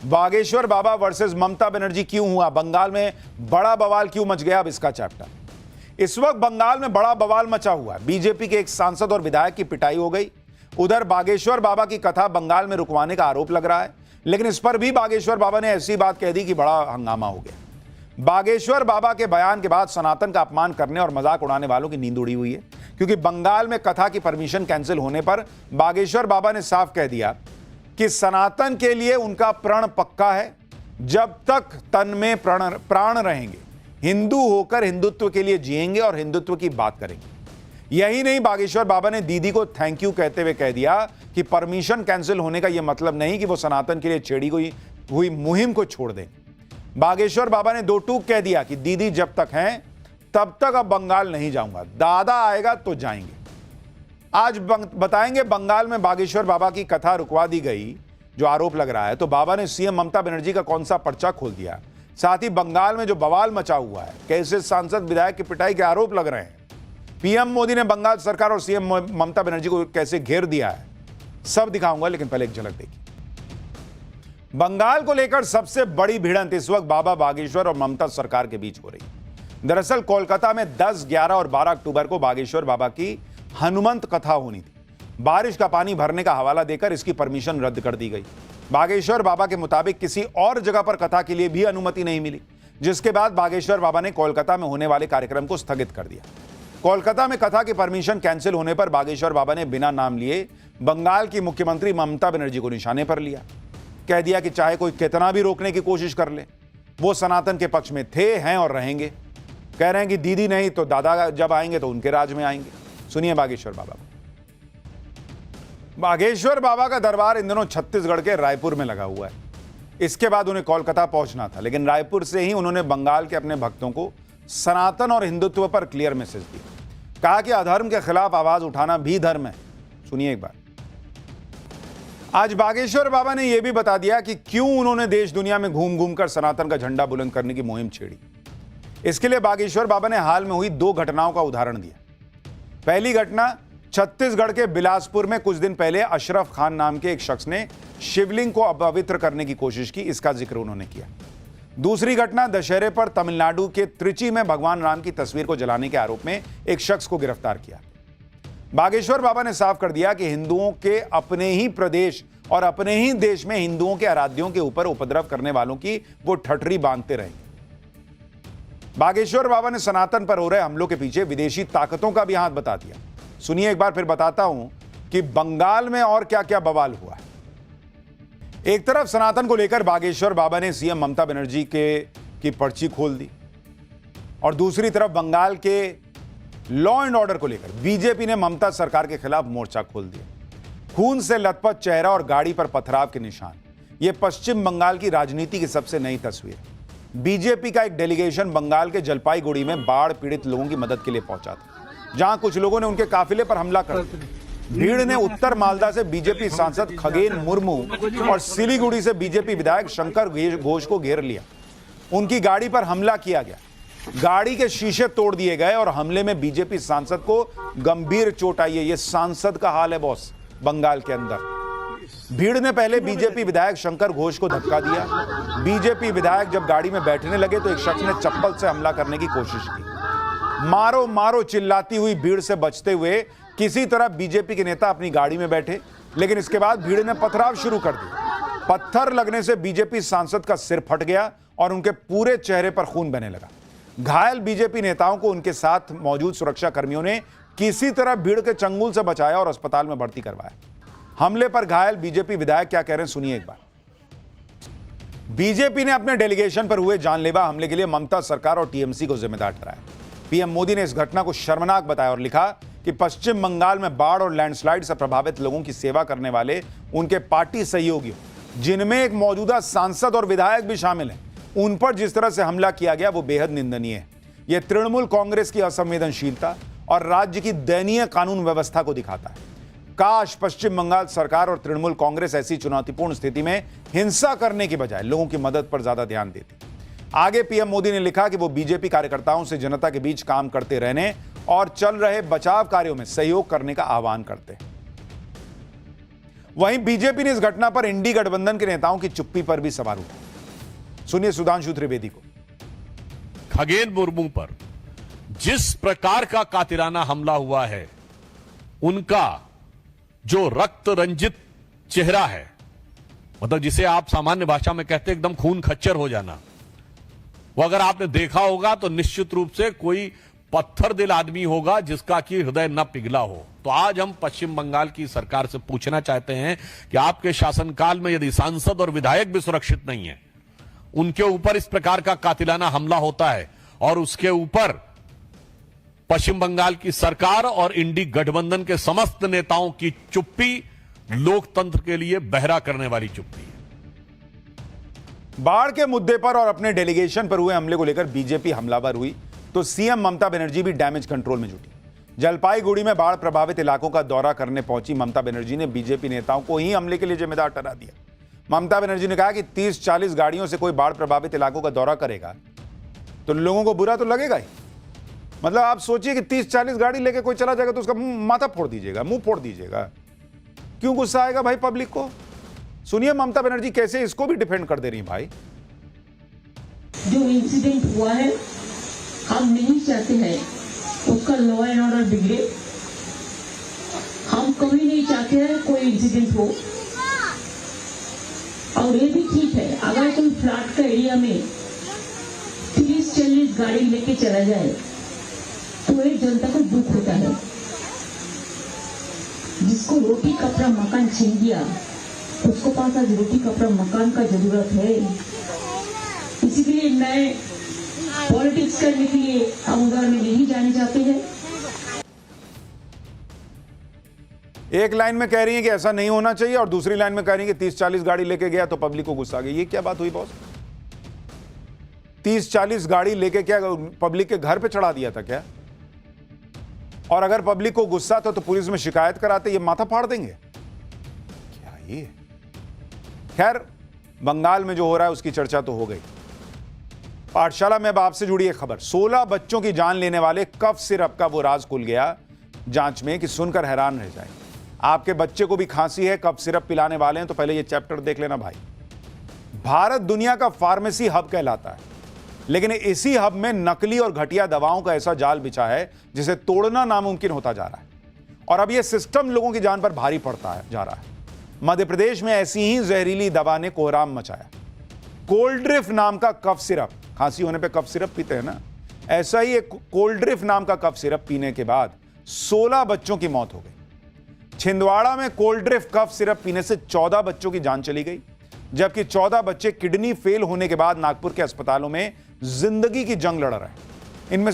बागेश्वर बाबा versus Mamata Banerjee क्यों हुआ, बंगाल में बड़ा बवाल क्यों मच गया, अब इसका चैप्टर। इस वक्त बंगाल में बड़ा बवाल मचा हुआ है। बीजेपी के एक सांसद और विधायक की पिटाई हो गई। उधर बागेश्वर बाबा की कथा बंगाल में रुकवाने का आरोप लग रहा है, लेकिन इस पर भी बागेश्वर बाबा ने ऐसी बात कह दी कि बड़ा हंगामा हो गया। बागेश्वर बाबा के बयान के बाद सनातन का अपमान करने और मजाक उड़ाने वालों की नींद उड़ी हुई है, क्योंकि बंगाल में कथा की परमिशन कैंसिल होने पर बागेश्वर बाबा ने साफ कह दिया कि सनातन के लिए उनका प्रण पक्का है। जब तक तन में प्राण रहेंगे, हिंदू होकर हिंदुत्व के लिए जिएंगे और हिंदुत्व की बात करेंगे। यही नहीं, बागेश्वर बाबा ने दीदी को थैंक यू कहते हुए कह दिया कि परमिशन कैंसिल होने का यह मतलब नहीं कि वो सनातन के लिए छेड़ी हुई मुहिम को छोड़ दें। बागेश्वर बाबा ने दो टूक कह दिया कि दीदी जब तक हैं तब तक अब बंगाल नहीं जाऊंगा, दादा आएगा तो जाएंगे। आज बताएंगे बंगाल में बागेश्वर बाबा की कथा रुकवा दी गई जो आरोप लग रहा है, तो बाबा ने सीएम ममता बनर्जी का कौन सा पर्चा खोल दिया। साथ ही बंगाल में जो बवाल मचा हुआ है, कैसे सांसद विधायक की पिटाई के आरोप लग रहे हैं, पीएम मोदी ने बंगाल सरकार और सीएम ममता बनर्जी को कैसे घेर दिया है, सब दिखाऊंगा। लेकिन पहले एक झलक देखिए। बंगाल को लेकर सबसे बड़ी भिड़ंत इस वक्त बाबा बागेश्वर और ममता सरकार के बीच हो रही है। दरअसल कोलकाता में 10, 11 और 12 अक्टूबर को बागेश्वर बाबा की हनुमंत कथा होनी थी। बारिश का पानी भरने का हवाला देकर इसकी परमिशन रद्द कर दी गई। बागेश्वर बाबा के मुताबिक किसी और जगह पर कथा के लिए भी अनुमति नहीं मिली, जिसके बाद बागेश्वर बाबा ने कोलकाता में होने वाले कार्यक्रम को स्थगित कर दिया। कोलकाता में कथा की परमिशन कैंसिल होने पर बागेश्वर बाबा ने बिना नाम लिए बंगाल की मुख्यमंत्री ममता बनर्जी को निशाने पर लिया। कह दिया कि चाहे कोई कितना भी रोकने की कोशिश कर ले, वो सनातन के पक्ष में थे, हैं और रहेंगे। कह रहे हैं कि दीदी नहीं तो दादा जब आएंगे तो उनके राज में आएंगे। सुनिए बागेश्वर बाबा। बागेश्वर बाबा का दरबार इन दिनों छत्तीसगढ़ के रायपुर में लगा हुआ है। इसके बाद उन्हें कोलकाता पहुंचना था, लेकिन रायपुर से ही उन्होंने बंगाल के अपने भक्तों को सनातन और हिंदुत्व पर क्लियर मैसेज दिया। कहा कि अधर्म के खिलाफ आवाज उठाना भी धर्म है। सुनिए एक बार। आज बागेश्वर बाबा ने यह भी बता दिया कि क्यों उन्होंने देश दुनिया में घूम घूम कर सनातन का झंडा बुलंद करने की मुहिम छेड़ी। इसके लिए बागेश्वर बाबा ने हाल में हुई 2 घटनाओं का उदाहरण दिया। पहली घटना छत्तीसगढ़ के बिलासपुर में कुछ दिन पहले अशरफ खान नाम के एक शख्स ने शिवलिंग को अपवित्र करने की कोशिश की, इसका जिक्र उन्होंने किया। दूसरी घटना दशहरे पर तमिलनाडु के त्रिची में भगवान राम की तस्वीर को जलाने के आरोप में एक शख्स को गिरफ्तार किया। बागेश्वर बाबा ने साफ कर दिया कि हिंदुओं के अपने ही प्रदेश और अपने ही देश में हिंदुओं के आराध्यों के ऊपर उपद्रव करने वालों की वो ठठरी बांधते रहेंगे। बागेश्वर बाबा ने सनातन पर हो रहे हमलों के पीछे विदेशी ताकतों का भी हाथ बता दिया। सुनिए एक बार फिर बताता हूं कि बंगाल में और क्या क्या बवाल हुआ है। एक तरफ सनातन को लेकर बागेश्वर बाबा ने सीएम ममता बनर्जी की पर्ची खोल दी, और दूसरी तरफ बंगाल के लॉ एंड ऑर्डर को लेकर बीजेपी ने ममता सरकार के खिलाफ मोर्चा खोल दिया। खून से लथपथ चेहरा और गाड़ी पर पथराव के निशान, यह पश्चिम बंगाल की राजनीति की सबसे नई तस्वीर। बीजेपी का एक डेलीगेशन बंगाल के जलपाईगुड़ी में बाढ़ पीड़ित लोगों की मदद के लिए पहुंचा था, जहां कुछ लोगों ने उनके काफिले पर हमला कर दिया। भीड़ ने उत्तर मालदा से बीजेपी सांसद खगेन मुर्मू और सिलीगुड़ी से बीजेपी विधायक शंकर घोष को घेर लिया। उनकी गाड़ी पर हमला किया गया, गाड़ी के शीशे तोड़ दिए गए और हमले में बीजेपी सांसद को गंभीर चोट आई है। यह सांसद का हाल है बॉस बंगाल के अंदर। भीड़ ने पहले बीजेपी विधायक शंकर घोष को धक्का दिया। बीजेपी विधायक जब गाड़ी में बैठने लगे तो एक शख्स ने चप्पल से हमला करने की कोशिश की। मारो मारो चिल्लाती हुई भीड़ से बचते हुए किसी तरह बीजेपी के नेता अपनी गाड़ी में बैठे, लेकिन इसके बाद भीड़ ने पथराव शुरू कर दिया। पत्थर लगने से बीजेपी सांसद का सिर फट गया और उनके पूरे चेहरे पर खून बहने लगा। घायल बीजेपी नेताओं को उनके साथ मौजूद सुरक्षा कर्मियों ने किसी तरह भीड़ के चंगुल से बचाया और अस्पताल में भर्ती करवाया। हमले पर घायल बीजेपी विधायक क्या कह रहे हैं, सुनिए एक बार। बीजेपी ने अपने डेलीगेशन पर हुए जानलेवा हमले के लिए ममता सरकार और टीएमसी को जिम्मेदार ठहराया। पीएम मोदी ने इस घटना को शर्मनाक बताया और लिखा कि पश्चिम बंगाल में बाढ़ और लैंडस्लाइड से प्रभावित लोगों की सेवा करने वाले उनके पार्टी सहयोगियों, जिनमें एक मौजूदा सांसद और विधायक भी शामिल हैं, उन पर जिस तरह से हमला किया गया वो बेहद निंदनीय है। यह तृणमूल कांग्रेस की असंवेदनशीलता और राज्य की दयनीय कानून व्यवस्था को दिखाता है। काश पश्चिम बंगाल सरकार और तृणमूल कांग्रेस ऐसी चुनौतीपूर्ण स्थिति में हिंसा करने की बजाय लोगों की मदद पर ज्यादा ध्यान देती। आगे पीएम मोदी ने लिखा कि वो बीजेपी कार्यकर्ताओं से जनता के बीच काम करते रहने और चल रहे बचाव कार्यों में सहयोग करने का आह्वान करते हैं। वहीं बीजेपी ने इस घटना पर इंडी गठबंधन के नेताओं की चुप्पी पर भी सवाल उठाया। सुनिए सुधांशु त्रिवेदी को। खगेन मुर्मू पर जिस प्रकार का कातिलाना हमला हुआ है, उनका जो रक्त रंजित चेहरा है, मतलब जिसे आप सामान्य भाषा में कहते हैं एकदम खून खच्चर हो जाना, वो अगर आपने देखा होगा तो निश्चित रूप से कोई पत्थर दिल आदमी होगा जिसका कि हृदय न पिघला हो। तो आज हम पश्चिम बंगाल की सरकार से पूछना चाहते हैं कि आपके शासनकाल में यदि सांसद और विधायक भी सुरक्षित नहीं है, उनके ऊपर इस प्रकार का कातिलाना हमला होता है और उसके ऊपर पश्चिम बंगाल की सरकार और इंडी गठबंधन के समस्त नेताओं की चुप्पी लोकतंत्र के लिए बहरा करने वाली चुप्पी है। बाढ़ के मुद्दे पर और अपने डेलीगेशन पर हुए हमले को लेकर बीजेपी हमलावर हुई तो सीएम ममता बनर्जी भी डैमेज कंट्रोल में जुटी। जलपाईगुड़ी में बाढ़ प्रभावित इलाकों का दौरा करने पहुंची ममता बनर्जी ने बीजेपी नेताओं को ही हमले के लिए जिम्मेदार ठहरा दिया। ममता बनर्जी ने कहा कि 30-40 गाड़ियों से कोई बाढ़ प्रभावित इलाकों का दौरा करेगा तो लोगों को बुरा तो लगेगा ही। मतलब आप सोचिए कि 30-40 गाड़ी लेके कोई चला जाएगा तो उसका माथा फोड़ दीजिएगा, मुंह फोड़ दीजिएगा। क्यों गुस्सा आएगा भाई पब्लिक को? सुनिए ममता बनर्जी कैसे इसको भी डिफेंड कर दे रही भाई। जो इंसिडेंट हुआ है, हम नहीं चाहते हैं उसका लॉ एंड ऑर्डर बिगड़े। हम कभी नहीं चाहते हैं कोई इंसिडेंट हो। और ये भी ठीक है, अगर कोई फ्लड का एरिया में 30-40 गाड़ी लेके चला जाए तो एक जनता को दुख होता है। जिसको रोटी कपड़ा मकान छीन दिया, उसको पास आज रोटी कपड़ा मकान का जरूरत है। इसीलिए मैं पॉलिटिक्स करने के लिए हम उधर में नहीं जाने चाहते हैं। एक लाइन में कह रही है कि ऐसा नहीं होना चाहिए और दूसरी लाइन में कह रही है कि 30-40 गाड़ी लेके गया तो पब्लिक को गुस्सा आ गया। ये क्या बात हुई बॉस? 30-40 गाड़ी लेके क्या पब्लिक के घर पे चढ़ा दिया था क्या? और अगर पब्लिक को गुस्सा था तो पुलिस में शिकायत कराते, ये माथा फाड़ देंगे क्या ये? खैर, बंगाल में जो हो रहा है उसकी चर्चा तो हो गई। पाठशाला में अब आपसे जुड़ी एक खबर। 16 बच्चों की जान लेने वाले कफ सिरप का वो राज खुल गया जांच में कि सुनकर हैरान रह जाए। आपके बच्चे को भी खांसी है, कफ सिरप पिलाने वाले हैं तो पहले ये चैप्टर देख लेना भाई। भारत दुनिया का फार्मेसी हब कहलाता है, लेकिन इसी हब में नकली और घटिया दवाओं का ऐसा जाल बिछा है जिसे तोड़ना नामुमकिन होता जा रहा है। और अब यह सिस्टम लोगों की जान पर भारी पड़ता है जा रहा है। मध्य प्रदेश में ऐसी ही जहरीली दवा ने कोहराम मचाया। कोल्ड्रिफ नाम का कफ सिरप, खांसी होने पे कफ सिरप पीते हैं ना, ऐसा ही एक कोल्ड्रिफ नाम का कफ सिरप पीने के बाद 16 बच्चों की मौत हो गई। छिंदवाड़ा में कोल्ड्रिफ कफ सिरप पीने से 14 बच्चों की जान चली गई, जबकि 14 बच्चे किडनी फेल होने के बाद नागपुर के अस्पतालों में जिंदगी की जंग लड़ रहे हैं। इनमें